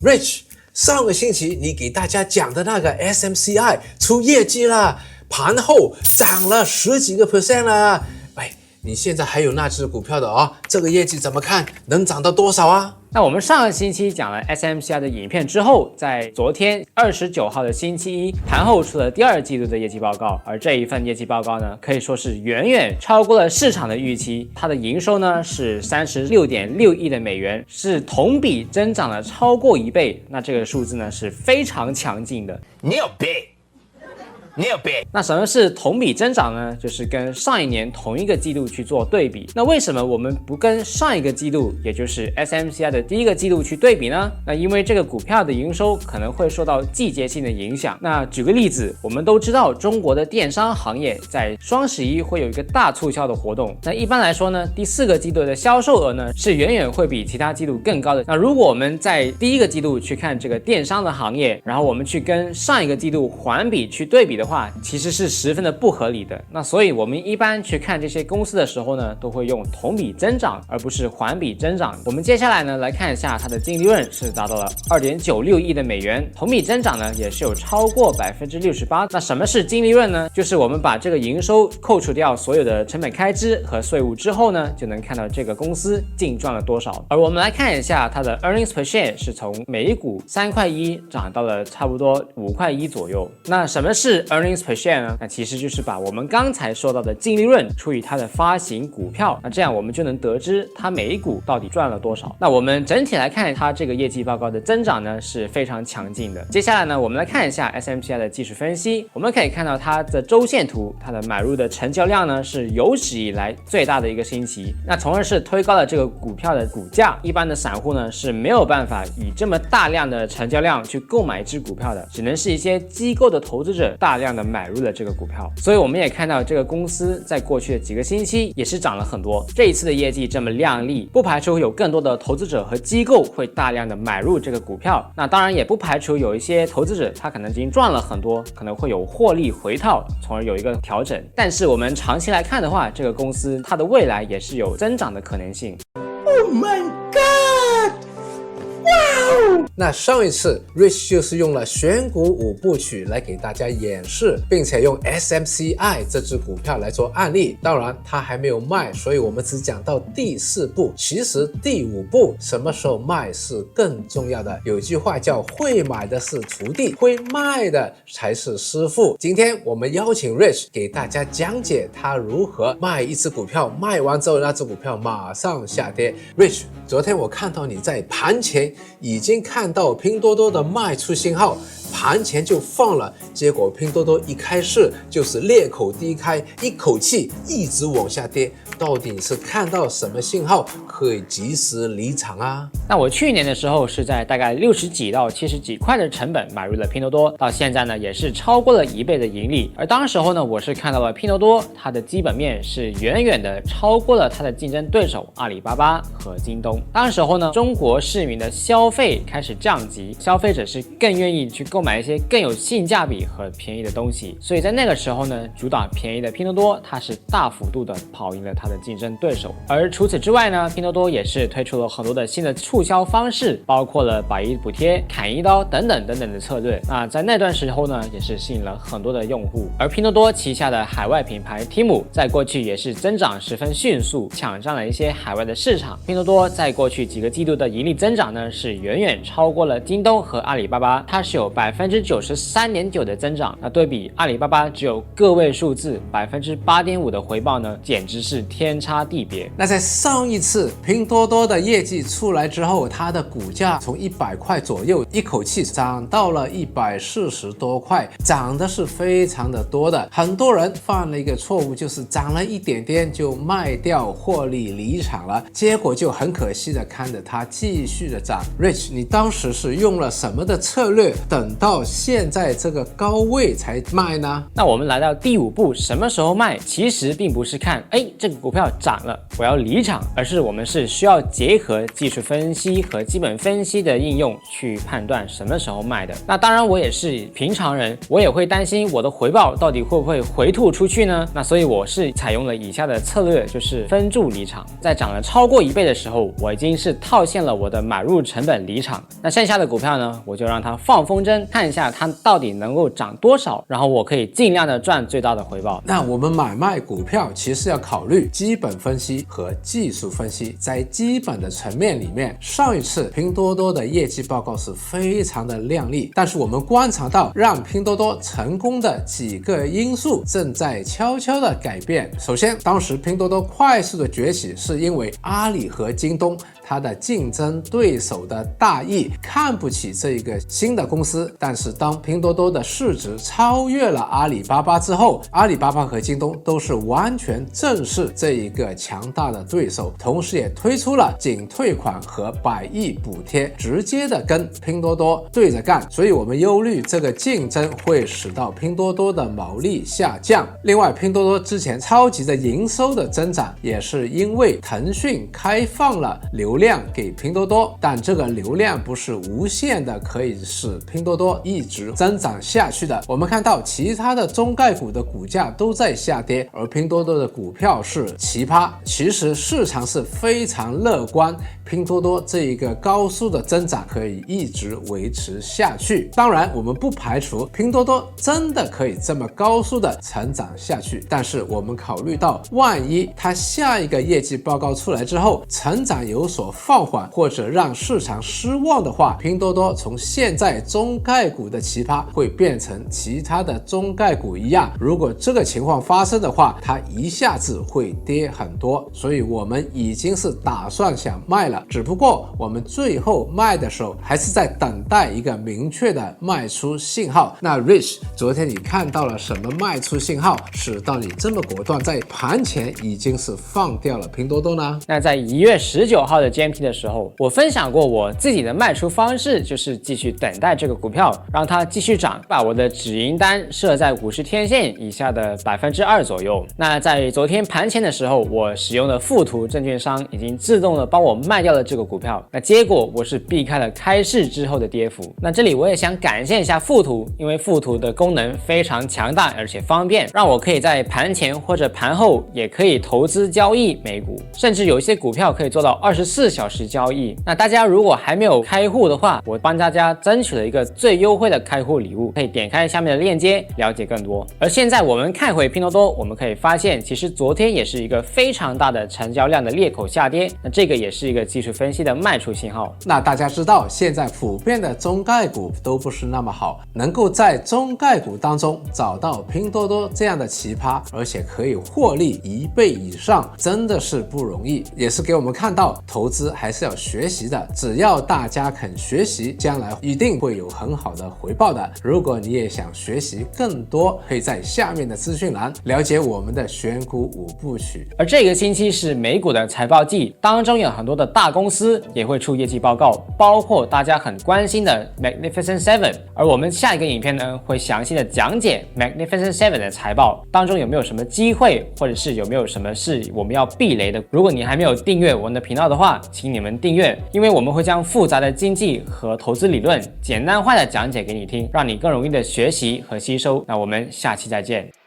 Rich， 上个星期你给大家讲的那个 SMCI 出业绩了，盘后涨了10几个%了。喂，你现在还有那只股票的哦，这个业绩怎么看？能涨到多少啊？那我们上个星期讲了 SMCI 的影片之后，在昨天29号的星期一盘后出了第二季度的业绩报告，而这一份业绩报告呢，可以说是远远超过了市场的预期。它的营收呢是36.6亿的美元，是同比增长了超过1倍。那这个数字呢是非常强劲的。牛逼！那什么是同比增长呢？就是跟上一年同一个季度去做对比。那为什么我们不跟上一个季度，也就是 SMCI 的第一个季度去对比呢？那因为这个股票的营收可能会受到季节性的影响。那举个例子，我们都知道中国的电商行业在双11会有一个大促销的活动。那一般来说呢，第4个季度的销售额呢是远远会比其他季度更高的。那如果我们在第一个季度去看这个电商的行业，然后我们去跟上一个季度环比去对比的话，其实是十分的不合理的。那所以我们一般去看这些公司的时候呢，都会用同比增长而不是环比增长。我们接下来呢来看一下它的净利润是达到了2.96亿的美元，同比增长呢也是有超过68%。那什么是净利润呢？就是我们把这个营收扣除掉所有的成本开支和税务之后呢，就能看到这个公司净赚了多少。而我们来看一下它的 earnings per share 是从每股3.1块涨到了差不多5.1块左右。那什么是 earnings per share 呢？那其实就是把我们刚才说到的净利润除以它的发行股票，那这样我们就能得知它每一股到底赚了多少。那我们整体来看，它这个业绩报告的增长呢是非常强劲的。接下来呢，我们来看一下 SMCI 的技术分析。我们可以看到它的周线图，它的买入的成交量呢是有史以来最大的一个星期，那从而是推高了这个股票的股价。一般的散户呢是没有办法以这么大量的成交量去购买一只股票的，只能是一些机构的投资者大量的买入了这个股票。所以我们也看到这个公司在过去的几个星期也是涨了很多。这一次的业绩这么亮丽，不排除有更多的投资者和机构会大量的买入这个股票。那当然也不排除有一些投资者他可能已经赚了很多，可能会有获利回套，从而有一个调整。但是我们长期来看的话，这个公司它的未来也是有增长的可能性。Oh my god！ 那上一次 Rich 就是用了选股5部曲来给大家演示，并且用 SMCI 这只股票来做案例。当然它还没有卖，所以我们只讲到第4步。其实第5步什么时候卖是更重要的。有句话叫会买的是徒弟，会卖的才是师傅。今天我们邀请 Rich 给大家讲解他如何卖一只股票，卖完之后那只股票马上下跌。Rich， 昨天我看到你在盘前已经看到拼多多的卖出信号，盘前就放了，结果拼多多一开市就是裂口低开，一口气一直往下跌。到底是看到什么信号可以及时离场啊？那我去年的时候是在大概60几到70几块的成本买入了拼多多，到现在呢也是超过了1倍的盈利。而当时候呢，我是看到了拼多多它的基本面是远远的超过了它的竞争对手阿里巴巴和京东。当时候呢，中国市民的消费开始降级，消费者是更愿意去购买一些更有性价比和便宜的东西，所以在那个时候呢，主打便宜的拼多多它是大幅度的跑赢了它的竞争对手。而除此之外呢，拼多多也是推出了很多的新的促销方式，包括了百亿补贴、砍一刀等等的策略。那在那段时候呢，也是吸引了很多的用户。而拼多多旗下的海外品牌 Temu 在过去也是增长十分迅速，抢占了一些海外的市场。拼多多在过去几个季度的盈利增长呢，是远远超过了京东和阿里巴巴，它是有93.9%的增长。那对比阿里巴巴只有个位数字8.5%的回报呢，简直是天差地别。那在上一次拼多多的业绩出来之后，它的股价从100块左右一口气涨到了140多块，涨的是非常的多的。很多人犯了一个错误，就是涨了一点点就卖掉获利离场了，结果就很可惜的看着它继续的涨。Rich， 你当时是用了什么的策略？等到到现在这个高位才卖呢？那我们来到第5步，什么时候卖？其实并不是看，这个股票涨了，我要离场，而是我们是需要结合技术分析和基本分析的应用去判断什么时候卖的。那当然，我也是平常人，我也会担心我的回报到底会不会回吐出去呢？那所以我是采用了以下的策略，就是分注离场。在涨了超过1倍的时候，我已经是套现了我的买入成本离场。那剩下的股票呢，我就让它放风筝，看一下它到底能够涨多少，然后我可以尽量的赚最大的回报。那我们买卖股票其实要考虑基本分析和技术分析。在基本的层面里面，上一次拼多多的业绩报告是非常的亮丽，但是我们观察到让拼多多成功的几个因素正在悄悄的改变。首先，当时拼多多快速的崛起是因为阿里和京东它的竞争对手的大意，看不起这一个新的公司。但是当拼多多的市值超越了阿里巴巴之后，阿里巴巴和京东都是完全正视这一个强大的对手，同时也推出了仅退款和100亿补贴，直接的跟拼多多对着干。所以我们忧虑这个竞争会使到拼多多的毛利下降。另外，拼多多之前超级的营收的增长也是因为腾讯开放了流量给拼多多，但这个流量不是无限的可以使拼多多一直增长下去的。我们看到其他的中概股的股价都在下跌，而拼多多的股票是奇葩。其实市场是非常乐观，拼多多这一个高速的增长可以一直维持下去。当然，我们不排除拼多多真的可以这么高速的成长下去，但是我们考虑到万一它下一个业绩报告出来之后成长有所放缓，或者让市场失望的话，拼多多从现在中概股的奇葩会变成其他的中概股一样。如果这个情况发生的话，它一下子会跌很多。所以我们已经是打算想卖了，只不过我们最后卖的时候还是在等待一个明确的卖出信号。那 Rich， 昨天你看到了什么卖出信号，使到你这么果断在盘前已经是放掉了拼多多呢？那在1月19号的 GMT 的时候，我分享过我自己的卖出方式，就是继续等待这个股票，让它继续涨，把我的止盈单设在50天线以下的2%左右。那在昨天盘前的时候，我使用的富途证券商已经自动的帮我卖掉了这个股票，那结果我是避开了开市之后的跌幅。那这里我也想感谢一下富途，因为富途的功能非常强大而且方便，让我可以在盘前或者盘后也可以投资交易美股，甚至有一些股票可以做到24小时交易。那大家如果还没有开户的话，我帮大家争取了一个最优惠的开户礼物，可以点开下面的链接了解更多。而现在我们看回拼多多，我们可以发现其实昨天也是一个非常大的成交量的裂口下跌，那这个也是一个技术分析的卖出信号。那大家知道现在普遍的中概股都不是那么好，能够在中概股当中找到拼多多这样的奇葩，而且可以获利1倍以上，真的是不容易，也是给我们看到投资还是要学习的，只要大家肯学习，将来一定会有很好的回报的。如果你也想学习更多，可以在下面的资讯栏了解我们的选股5部曲。而这个星期是美股的财报季，当中有很多的大公司也会出业绩报告，包括大家很关心的 Magnificent Seven。而我们下一个影片呢，会详细的讲解 Magnificent Seven 的财报当中有没有什么机会，或者是有没有什么是我们要避雷的。如果你还没有订阅我们的频道的话，请你们订阅，因为我们会将复杂的经济和投资理论简单化的讲解给你听，让你更容易的学习和吸收。那我们下期再见。